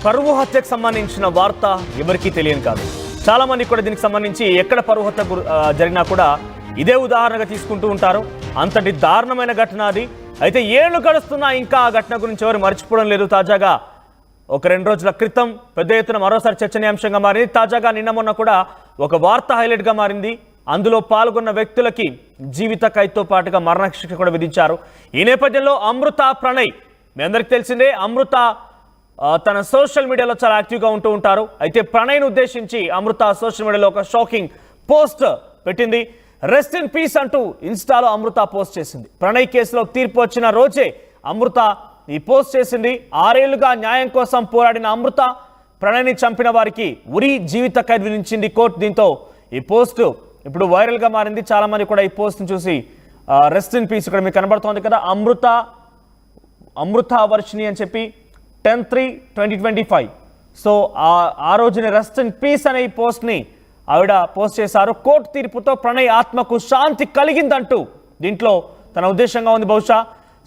పరువు హత్యకు సంబంధించిన వార్త ఎవరికీ తెలియని కాదు. చాలా మంది కూడా దీనికి సంబంధించి ఎక్కడ పరువు హత్య జరిగినా కూడా ఇదే ఉదాహరణగా తీసుకుంటూ ఉంటారు. అంతటి దారుణమైన ఘటన అది. అయితే ఏళ్లు గడుస్తున్నా ఇంకా ఆ ఘటన గురించి ఎవరు మర్చిపోవడం లేదు. తాజాగా ఒక 2 రోజుల క్రితం పెద్ద ఎత్తున మరోసారి చర్చనీయాంశంగా మారింది. తాజాగా నిన్న మొన్న కూడా ఒక వార్త హైలైట్గా మారింది. అందులో పాల్గొన్న వ్యక్తులకి జీవిత ఖైదుతో పాటుగా మరణశిక్ష కూడా విధించారు. ఈ నేపథ్యంలో అమృత ప్రణయ్, మీ అందరికీ తెలిసిందే, అమృత తన సోషల్ మీడియాలో చాలా యాక్టివ్గా ఉంటూ ఉంటారు. అయితే ప్రణయ్ను ఉద్దేశించి అమృత సోషల్ మీడియాలో ఒక షాకింగ్ పోస్ట్ పెట్టింది. రెస్ట్ ఇన్ పీస్ అంటూ ఇన్స్టాలో అమృత పోస్ట్ చేసింది. ప్రణయ్ కేసులో తీర్పు వచ్చిన రోజే అమృత ఈ పోస్ట్ చేసింది. 6 ఏళ్లుగా న్యాయం కోసం పోరాడిన అమృత ప్రణయ్ని చంపిన వారికి ఉరి జీవిత ఖైదు విధించింది కోర్టు. దీంతో ఈ పోస్ట్ ఇప్పుడు వైరల్గా మారింది. చాలా మంది కూడా ఈ పోస్ట్ని చూసి రెస్ట్ ఇన్ పీస్, ఇక్కడ మీకు కనబడుతోంది కదా, అమృత వర్షిణి అని చెప్పి 10/3/2025. సో ఆ రోజున రెస్ట్ ఇన్ పీస్ అనే ఈ పోస్ట్ని ఆవిడ పోస్ట్ చేశారు. కోర్టు తీర్పుతో ప్రణయ్ ఆత్మకు శాంతి కలిగిందంటూ దీంట్లో తన ఉద్దేశంగా ఉంది బహుశా.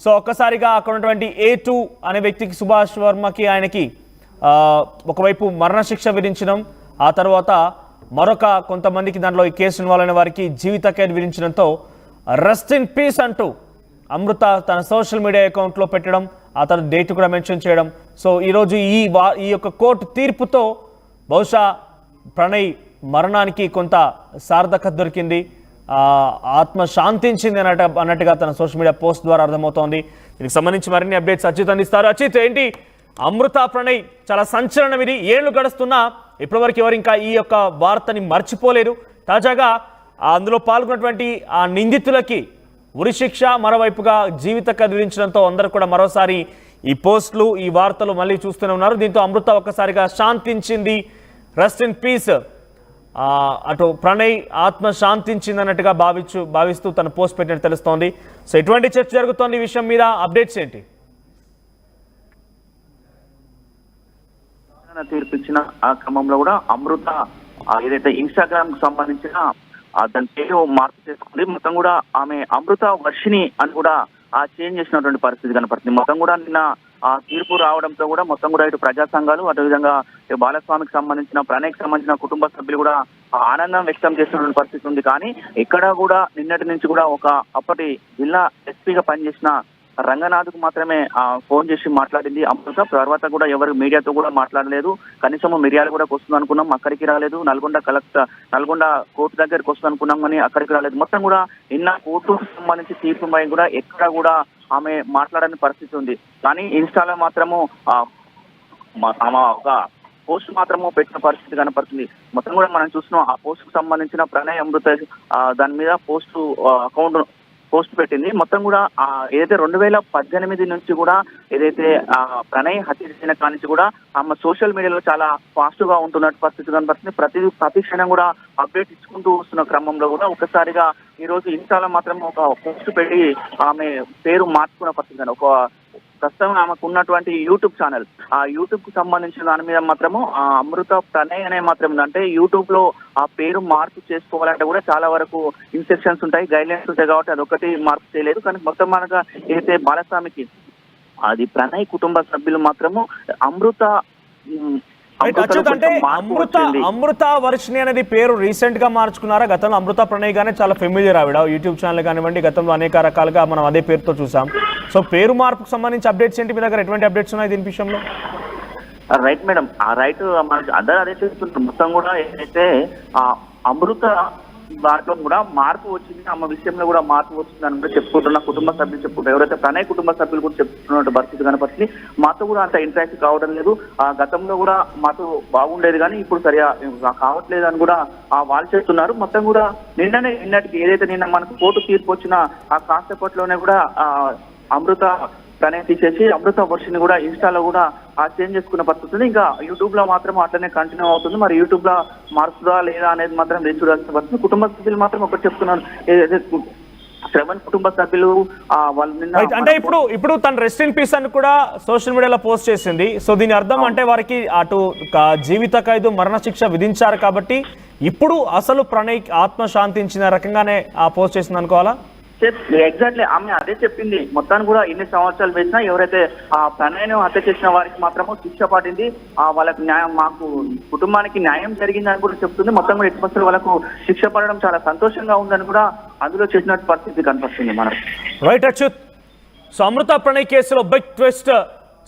సో ఒక్కసారిగా అక్కడ ఉన్నటువంటి A2 అనే వ్యక్తికి, సుభాష్ వర్మకి, ఆయనకి ఒకవైపు మరణశిక్ష విధించడం, ఆ తర్వాత మరొక కొంతమందికి దాంట్లో ఈ కేసు ఇన్వాల్వ్ అయిన వారికి జీవిత ఖైదు విధించడంతో రెస్ట్ ఇన్ పీస్ అంటూ అమృత తన సోషల్ మీడియా అకౌంట్లో పెట్టడం, ఆ తర్వాత డేట్ కూడా మెన్షన్ చేయడం. సో ఈరోజు ఈ యొక్క కోర్టు తీర్పుతో బహుశా ప్రణయ్ మరణానికి కొంత సార్థకత దొరికింది, ఆత్మ శాంతించింది అన్నట్టుగా తన సోషల్ మీడియా పోస్ట్ ద్వారా అర్థమవుతోంది. దీనికి సంబంధించి మరిన్ని అప్డేట్స్ అచిత్ అందిస్తారు. అచిత్, ఏంటి అమృత ప్రణయ్ చాలా సంచలనం ఇది. ఏళ్లు గడుస్తున్నా ఇప్పటివరకు ఎవరు ఇంకా ఈ యొక్క వార్తని మర్చిపోలేరు. తాజాగా అందులో పాల్గొన్నటువంటి ఆ నిందితులకి ఉరిశిక్ష, మరోవైపుగా జీవిత ఖైదు విధించడంతో అందరూ కూడా మరోసారి ఈ పోస్టులు, ఈ వార్తలు మళ్ళీ చూస్తూనే ఉన్నారు. దీంతో అమృత ఒక్కసారిగా శాంతించింది, రెస్ట్ ఇన్ పీస్, అటు ప్రణయ్ ఆత్మ శాంతించింది అన్నట్టుగా భావిస్తూ తన పోస్ట్ పెట్టినట్టు తెలుస్తోంది. సో ఎటువంటి చర్చ జరుగుతోంది ఈ విషయం మీద, అప్డేట్స్ ఏంటి? తీర్పిచ్చిన ఆ క్రమంలో కూడా అమృత ఏదైతే ఇన్స్టాగ్రామ్ కు సంబంధించిన దాని పేరు మార్పు చేసుకుంది. మొత్తం కూడా ఆమె అమృత వర్షిణి అని కూడా చేంజ్ చేసినటువంటి పరిస్థితి కనపడుతుంది. మొత్తం కూడా నిన్న ఆ తీర్పు రావడంతో కూడా మొత్తం కూడా ఇటు ప్రజా సంఘాలు, అదేవిధంగా బాలస్వామికి సంబంధించిన, ప్రణయ్కి సంబంధించిన కుటుంబ సభ్యులు కూడా ఆనందం వ్యక్తం చేస్తున్న పరిస్థితి ఉంది. కానీ ఇక్కడ కూడా నిన్నటి నుంచి కూడా ఒక అప్పటి జిల్లా ఎస్పీగా పనిచేసిన రంగనాథ్కు మాత్రమే ఫోన్ చేసి మాట్లాడింది అమృత. తర్వాత కూడా ఎవరు మీడియాతో కూడా మాట్లాడలేదు. కనీసం మిర్యాల కూడా వస్తుంది అనుకున్నాం, అక్కడికి రాలేదు. నల్గొండ కోర్టు దగ్గరికి వస్తుంది అనుకున్నాం కానీ అక్కడికి రాలేదు. మొత్తం కూడా నిన్న కోర్టుకు సంబంధించి తీర్పుపై కూడా ఎక్కడ కూడా ఆమె మాట్లాడని పరిస్థితి ఉంది. కానీ ఇన్స్టాలో మాత్రము ఆమె ఒక పోస్ట్ మాత్రము పెట్టిన పరిస్థితి కనపడుతుంది. మొత్తం కూడా మనం చూస్తున్నాం. ఆ పోస్ట్ కు సంబంధించిన ప్రణయ్ అమృత దాని మీద పోస్ట్ పెట్టింది. మొత్తం కూడా ఏదైతే 2018 నుంచి కూడా ఏదైతే ప్రణయ్ హత్య చేసిన కానించి కూడా ఆమె సోషల్ మీడియాలో చాలా ఫాస్ట్ గా ఉంటున్న పరిస్థితి కనపడుతుంది. ప్రతి క్షణం కూడా అప్డేట్ ఇచ్చుకుంటూ వస్తున్న క్రమంలో కూడా ఒకసారిగా ఈ రోజు ఇన్స్టాలో మాత్రం ఒక పోస్ట్ పెట్టి ఆమె పేరు మార్చుకున్న పరిస్థితి. ఒక ప్రస్తుతం ఆమెకు ఉన్నటువంటి యూట్యూబ్ ఛానల్, ఆ యూట్యూబ్ కు సంబంధించిన దాని మీద మాత్రము అమృత ప్రణయ్ అనే మాత్రం అంటే యూట్యూబ్ లో ఆ పేరు మార్పు చేసుకోవాలంటే కూడా చాలా వరకు ఇన్స్ట్రక్షన్స్ ఉంటాయి, గైడ్ లైన్స్ ఉంటాయి. కాబట్టి అదొకటి మార్పు చేయలేదు. కానీ మొత్తం మనగా ఏదైతే బాలస్వామికి అది ప్రణయ్ కుటుంబ సభ్యులు మాత్రము అంటే అమృత వర్షిణి అనేది పేరు రీసెంట్ గా మార్చుకున్నారా? గతంలో అమృత ప్రణయ్ గానే చాలా ఫెమిలియర్ ఆవిడ. యూట్యూబ్ ఛానల్ కానివ్వండి, గతంలో అనేక రకాలుగా మనం అదే పేరుతో చూసాం. సో పేరు మార్పుకు సంబంధించి అప్డేట్స్ ఏంటి మీ దగ్గర? ఎటువంటి అప్డేట్స్ ఉన్నాయి దీని విషయంలో? రైట్ మేడం, ఆ రైట్ మనకి అందరూ అదే చెప్తుంటారు. మొత్తం కూడా ఏదైతే అమృత దాంట్లో కూడా మార్పు వచ్చింది, ఆమె విషయంలో కూడా మార్పు వచ్చింది అని కూడా చెప్పుకుంటున్న కుటుంబ సభ్యులు చెప్పుకుంటారు. ఎవరైతే ప్రణయ్ కుటుంబ సభ్యులు కూడా చెప్తున్న పరిస్థితి కనపడుతుంది. మాతో కూడా అంత ఇంట్రాక్ట్ కావడం లేదు. గతంలో కూడా మాతో బాగుండేది కానీ ఇప్పుడు సరిగా కావట్లేదు అని కూడా వాళ్ళు చెప్తున్నారు. మొత్తం కూడా నిన్నటికి ఏదైతే నిన్న మనకు కోర్టు తీర్పు వచ్చిన ఆ కాసేపట్లోనే కూడా అమృత ప్రణయ్ తీసేసి అమృత వర్షిని కూడా ఇన్స్టాలో కూడా చేంజ్ చేసుకున్న పరిస్థితి. ఇంకా యూట్యూబ్ లో మాత్రం అట్లనే కంటిన్యూ అవుతుంది. మరి యూట్యూబ్ లో మారుస్తుందా లేదా అనేది మాత్రం వేచి చూడాల్సిన పరిస్థితి. కుటుంబ సభ్యులు మాత్రం ఒకటి చెప్తున్నారు, ఏదైతే శ్రవణ్ కుటుంబ సభ్యులు వాళ్ళు నిన్న అంటే ఇప్పుడు తన రెస్ట్ ఇన్ పీస్ అని కూడా సోషల్ మీడియాలో పోస్ట్ చేసింది. సో దీని అర్థం అంటే వారికి అటు జీవిత ఖైదు, మరణశిక్ష విధించారు కాబట్టి ఇప్పుడు అసలు ప్రణయ్ ఆత్మ శాంతించిన రకంగానే పోస్ట్ చేసింది అనుకోవాలా? ఎగ్జాక్ట్లీ ఆమె అదే చెప్పింది. మొత్తాన్ని కూడా ఇన్ని సంవత్సరాలు వేసినా ఎవరైతే ఆ ప్రణయ్ను హత్య చేసిన వారికి మాత్రము శిక్ష పడింది, వాళ్ళకు న్యాయం, మాకు కుటుంబానికి న్యాయం జరిగిందని కూడా చెప్తుంది. మొత్తం కూడా ఎట్టి వాళ్ళకు శిక్ష పడడం చాలా సంతోషంగా ఉందని కూడా అందులో చేసినట్టు పరిస్థితి కనిపిస్తుంది మనకు. రైట్ అచ్యుత్. సో అమృత ప్రణయ్ కేసులో బిగ్ ట్విస్ట్.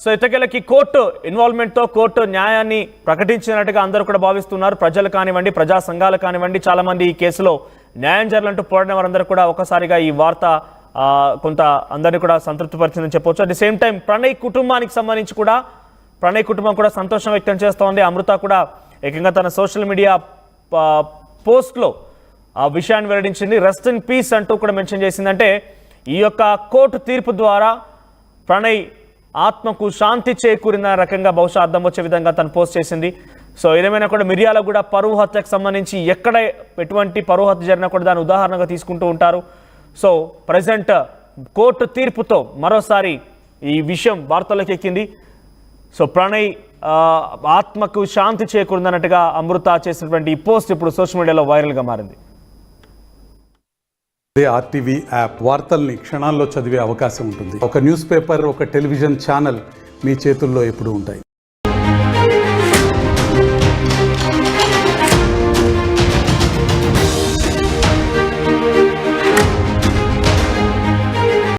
సో ఇతకెళ్ళకి కోర్టు ఇన్వాల్వ్మెంట్తో కోర్టు న్యాయాన్ని ప్రకటించినట్టుగా అందరూ కూడా భావిస్తున్నారు. ప్రజలు కానివ్వండి, ప్రజా సంఘాలు కానివ్వండి, చాలామంది ఈ కేసులో న్యాయం జరగాలంటూ పోరాడిన వారందరూ కూడా ఒకసారిగా ఈ వార్త కొంత అందరినీ కూడా సంతృప్తిపరిచిందని చెప్పవచ్చు. At the same time Pranay కుటుంబానికి సంబంధించి కూడా ప్రణయ్ కుటుంబం కూడా సంతోషం వ్యక్తం చేస్తోంది. అమృత కూడా ఏకంగా తన సోషల్ మీడియా పోస్ట్లో ఆ విషయాన్ని వెల్లడించింది. రెస్ట్ ఇన్ పీస్ అంటూ కూడా మెన్షన్ చేసిందంటే ఈ యొక్క కోర్టు తీర్పు ద్వారా ప్రణయ్ ఆత్మకు శాంతి చేకూరిన రకంగా బహుశా అర్థం వచ్చే విధంగా తను పోస్ట్ చేసింది. సో ఏదేమైనా కూడా మిర్యాల కూడా పరువు హత్యకు సంబంధించి ఎక్కడ ఎటువంటి పరువు హత్య జరిగినా కూడా దాని ఉదాహరణగా తీసుకుంటూ ఉంటారు. సో ప్రజెంట్ కోర్టు తీర్పుతో మరోసారి ఈ విషయం వార్తల్లోకి ఎక్కింది. సో ప్రణయ్ ఆత్మకు శాంతి చేకూరిందన్నట్టుగా అమృత చేసినటువంటి ఈ పోస్ట్ ఇప్పుడు సోషల్ మీడియాలో వైరల్గా మారింది. ఆర్టీవీ యాప్ వార్తల్ని క్షణాల్లో చదివే అవకాశం ఉంటుంది. ఒక న్యూస్ పేపర్, ఒక టెలివిజన్ ఛానల్ మీ చేతుల్లో ఎప్పుడూ ఉంటాయి.